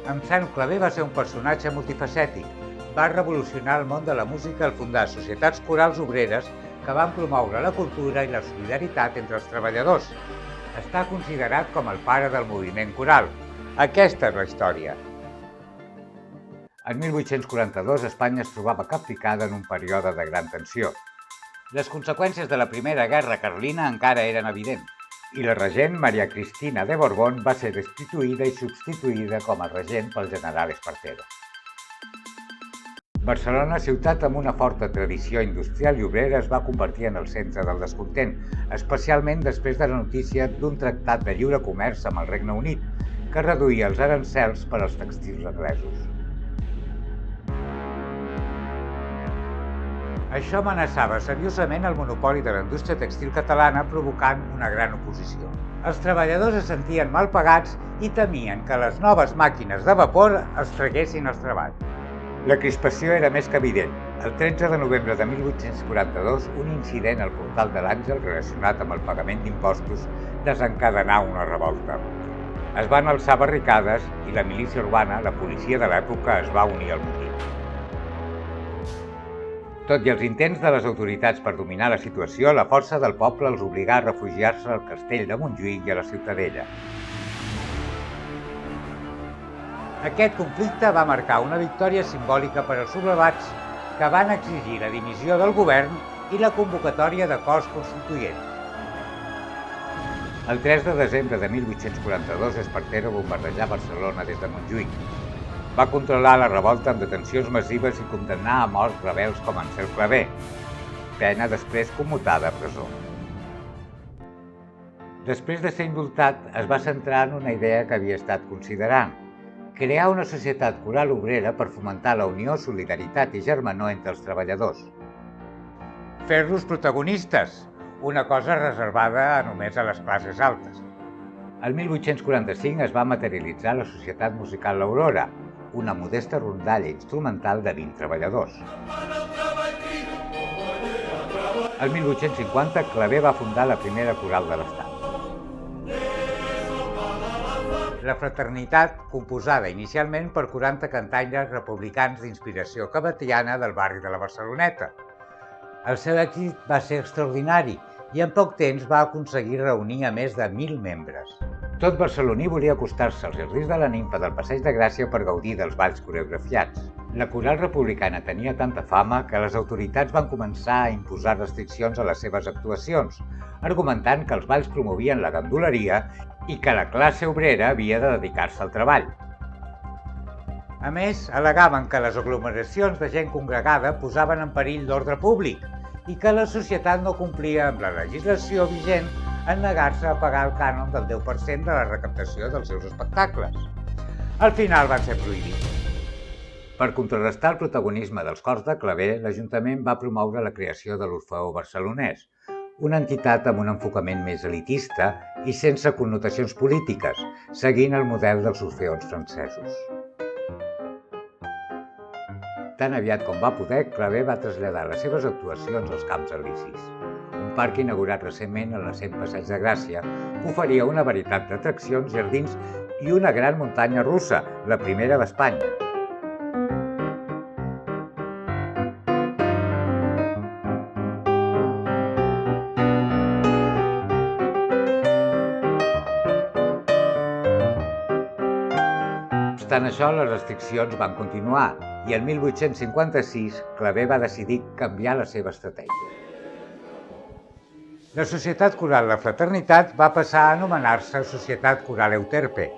Anselm Clavé va ser un personatge multifacètic. Va revolucionar el món de la música al fundar societats corals obreres que van promoure la cultura i la solidaritat entre els treballadors. Està considerat com el pare del moviment coral. Aquesta és la història. En 1842, Espanya es trobava capficada en un període de gran tensió. Les conseqüències de la Primera Guerra Carlina encara eren evidents, i la regent Maria Cristina de Borbón va ser destituïda i substituïda com a regent pel general Espartero. Barcelona, ciutat amb una forta tradició industrial i obrera, es va convertir en el centre del descontent, especialment després de la notícia d'un tractat de lliure comerç amb el Regne Unit, que reduïa els arancels per als tèxtils anglesos. Això amenaçava seriosament el monopoli de la indústria tèxtil catalana, provocant una gran oposició. Els treballadors es sentien mal pagats i temien que les noves màquines de vapor els traguessin els treballs. La crispació era més que evident. El 13 de novembre de 1842, un incident al Portal de l'Àngel relacionat amb el pagament d'impostos desencadenà una revolta. Es van alçar barricades i la milícia urbana, la policia de l'època, es va unir al motí. Tot i els intents de les autoritats per dominar la situació, la força del poble els obligà a refugiar-se al castell de Montjuïc i a la Ciutadella. Aquest conflicte va marcar una victòria simbòlica per als sublevats, que van exigir la dimissió del govern i la convocatòria d'acords constituents. El 3 de desembre de 1842, Espartero bombardejà Barcelona des de Montjuïc. Va controlar la revolta amb detencions massives i condemnar a mort rebels com Anselm Clavé, pena després commutada a presó. Després de ser indultat, es va centrar en una idea que havia estat considerant: crear una societat coral obrera per fomentar la unió, solidaritat i germanor entre els treballadors. Fer-los protagonistes, una cosa reservada només a les classes altes. El 1845 es va materialitzar la Societat Musical L'Aurora, una modesta rondalla instrumental de 20 treballadors. El 1850, Clavé va fundar la primera coral de l'Estat. La fraternitat, composada inicialment per 40 cantaires republicans d'inspiració cabatiana del barri de la Barceloneta. El seu èxit va ser extraordinari i en poc temps va aconseguir reunir a més de 1.000 membres. Tot barceloní volia acostar-se als jardins de la Nimfa del Passeig de Gràcia per gaudir dels balls coreografiats. La coral republicana tenia tanta fama que les autoritats van començar a imposar restriccions a les seves actuacions, argumentant que els balls promovien la ganduleria i que la classe obrera havia de dedicar-se al treball. A més, al·legaven que les aglomeracions de gent congregada posaven en perill l'ordre públic i que la societat no complia amb la legislació vigent en negar-se a pagar el cànon del 10% de la recaptació dels seus espectacles. Al final van ser prohibits. Per contrarrestar el protagonisme dels cors de Clavé, l'Ajuntament va promoure la creació de l'Orfeó Barcelonès, una entitat amb un enfocament més elitista i sense connotacions polítiques, seguint el model dels orfeons francesos. Tan aviat com va poder, Clavé va traslladar les seves actuacions als Camps Elisis, un parc inaugurat recentment al nascent Passeig de Gràcia, que oferia una varietat d'atraccions, jardins i una gran muntanya russa, la primera d'Espanya. No obstant això, les restriccions van continuar i el 1856 Clavé va decidir canviar la seva estratègia. La Societat Coral La Fraternitat va passar a anomenar-se Societat Coral Euterpe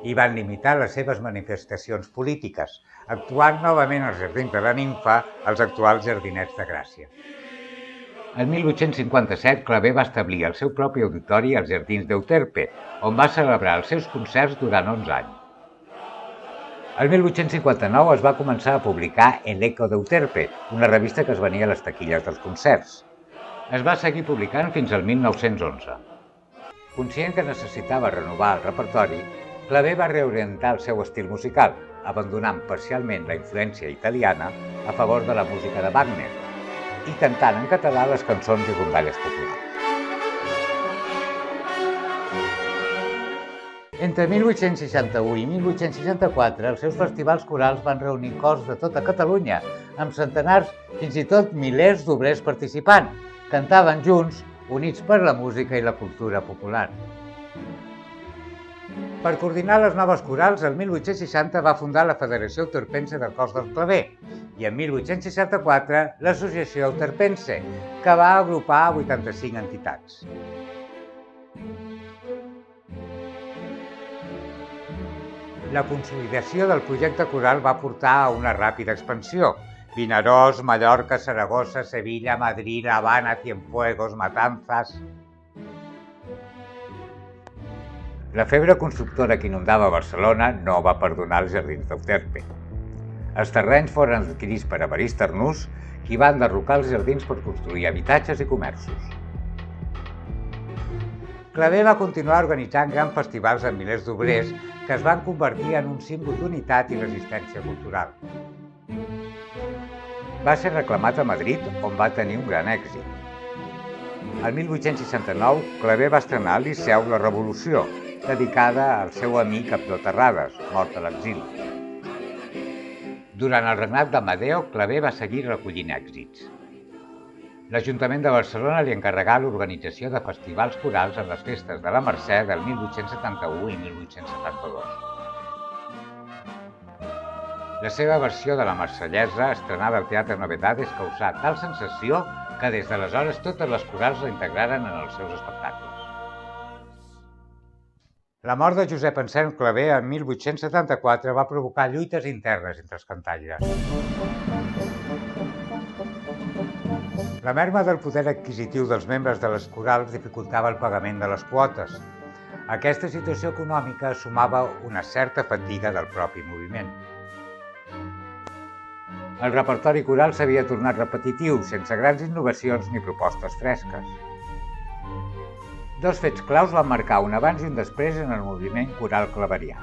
i van limitar les seves manifestacions polítiques, actuant novament als jardins de la Nimfa, els actuals Jardinets de Gràcia. En 1857, Clavé va establir el seu propi auditori als Jardins d'Euterpe, on va celebrar els seus concerts durant 11 anys. El 1859 es va començar a publicar El Eco d'Euterpe, una revista que es venia a les taquilles dels concerts. Es va seguir publicant fins al 1911. Conscient que necessitava renovar el repertori, Clavé va reorientar el seu estil musical, abandonant parcialment la influència italiana a favor de la música de Wagner i cantant en català les cançons i rondalles populars. Entre 1861 i 1864, els seus festivals corals van reunir cors de tota Catalunya, amb centenars, fins i tot milers d'obrers participant. Cantaven junts, units per la música i la cultura popular. Per coordinar les noves corals, el 1860 va fundar la Federació Euterpense de Cors del Claver i en 1864 l'Associació Euterpense, que va agrupar 85 entitats. La consolidació del projecte coral va portar a una ràpida expansió. Vinaròs, Mallorca, Saragossa, Sevilla, Madrid, Habana, Cienfuegos, Matanzas. La febre constructora que inundava Barcelona no va perdonar els jardins d'Euterpe. Els terrenys foren adquirits per Evarist Arnús, qui va enderrocar els jardins per construir habitatges i comerços. Claver va continuar organitzant grans festivals amb milers d'obrers que es van convertir en un símbol d'unitat i resistència cultural. Va ser reclamat a Madrid, on va tenir un gran èxit. El 1869, Claver va estrenar el Liceu La Revolució, dedicada al seu amic Abdó Terrades, mort a l'exili. Durant el regnat d'Amadeo, Claver va seguir recollint èxits. L'Ajuntament de Barcelona li encarregà l'organització de festivals corals en les festes de la Mercè del 1871 i 1872. La seva versió de la Marsellesa, estrenada al Teatre Novedades, causà tal sensació que des d'aleshores totes les corals la integraren en els seus espectacles. La mort de Josep Anselm Claver en 1874 va provocar lluites internes entre els cantaires. La merma del poder adquisitiu dels membres de les corals dificultava el pagament de les quotes. Aquesta situació econòmica sumava una certa fatiga del propi moviment. El repertori coral s'havia tornat repetitiu, sense grans innovacions ni propostes fresques. Dos fets claus van marcar un abans i un després en el moviment coral claverià.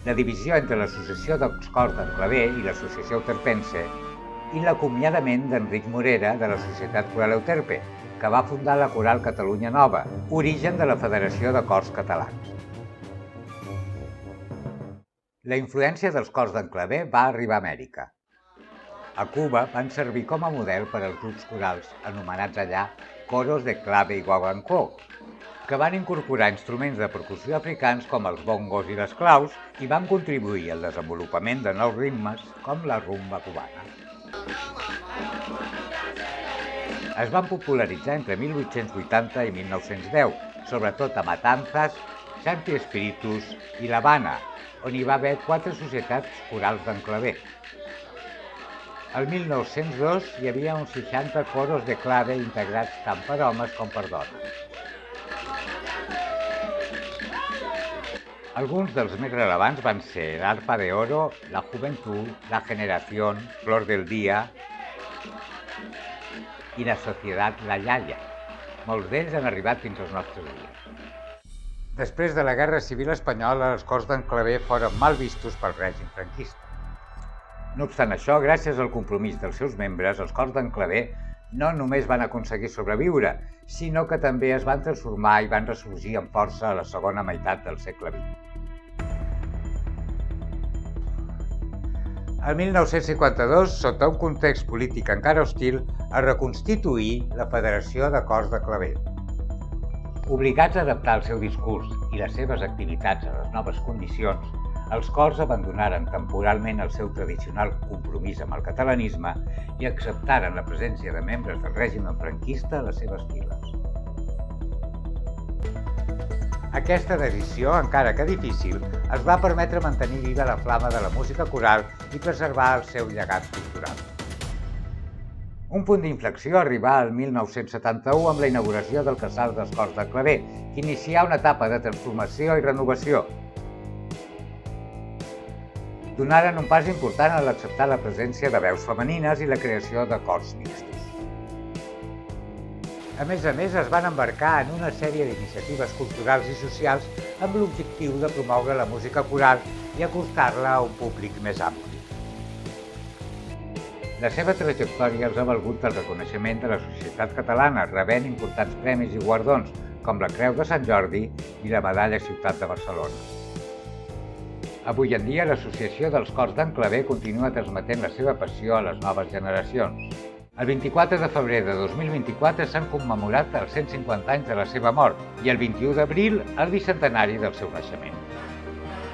La divisió entre l'Associació dels Cors del Claver i l'Associació Euterpense i l'acomiadament d'Enric Morera de la Societat Coral Euterpe, que va fundar la Coral Catalunya Nova, origen de la Federació de Cors Catalans. La influència dels cors d'en Claver va arribar a Amèrica. A Cuba van servir com a model per als grups corals anomenats allà Coros de Clave y Guaguancó, que van incorporar instruments de percussió africans com els bongos i les claus i van contribuir al desenvolupament de nous ritmes com la rumba cubana. Es van popularitzar entre 1880 i 1910, sobretot a Matanzas, Santi Espíritus i l'Havana, on hi va haver 4 societats corals d'en Claver. El 1902 hi havia uns 60 coros de clave integrats tant per homes com per dones. Alguns dels més rellevants van ser l'Arpa de Oro, la Juventud, la Generación, Flor del Día i la Societat La Yaya. Molts d'ells han arribat fins als nostres dies. Després de la Guerra Civil Espanyola, els cors d'en Claver foren mal vistos pel règim franquista. No obstant això, gràcies al compromís dels seus membres, els cors d'en Claver no només van aconseguir sobreviure, sinó que també es van transformar i van ressorgir amb força a la segona meitat del segle XX. El 1952, sota un context polític encara hostil, es reconstituí la Federació de Cors de Claver. Obligats a adaptar el seu discurs i les seves activitats a les noves condicions, els cors abandonaren temporalment el seu tradicional compromís amb el catalanisme i acceptaren la presència de membres del règim franquista a les seves files. Aquesta decisió, encara que difícil, es va permetre mantenir viva la flama de la música coral i preservar el seu llegat cultural. Un punt d'inflexió arribà al 1971 amb la inauguració del Casal dels Cors de Claver, que inicià una etapa de transformació i renovació. Donaren un pas important a l'acceptar la presència de veus femenines i la creació de cors mixtos. A més, es van embarcar en una sèrie d'iniciatives culturals i socials amb l'objectiu de promoure la música coral i acostar-la a un públic més ampli. La seva trajectòria els ha valgut el reconeixement de la societat catalana, rebent importants premis i guardons, com la Creu de Sant Jordi i la Medalla Ciutat de Barcelona. Avui en dia, l'Associació dels Cors d'en Claver continua transmetent la seva passió a les noves generacions. El 24 de febrer de 2024 s'han commemorat els 150 anys de la seva mort i el 21 d'abril el bicentenari del seu naixement.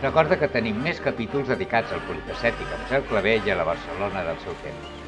Recorda que tenim més capítols dedicats al polifacètic Marcel Claver i a la Barcelona del seu temps.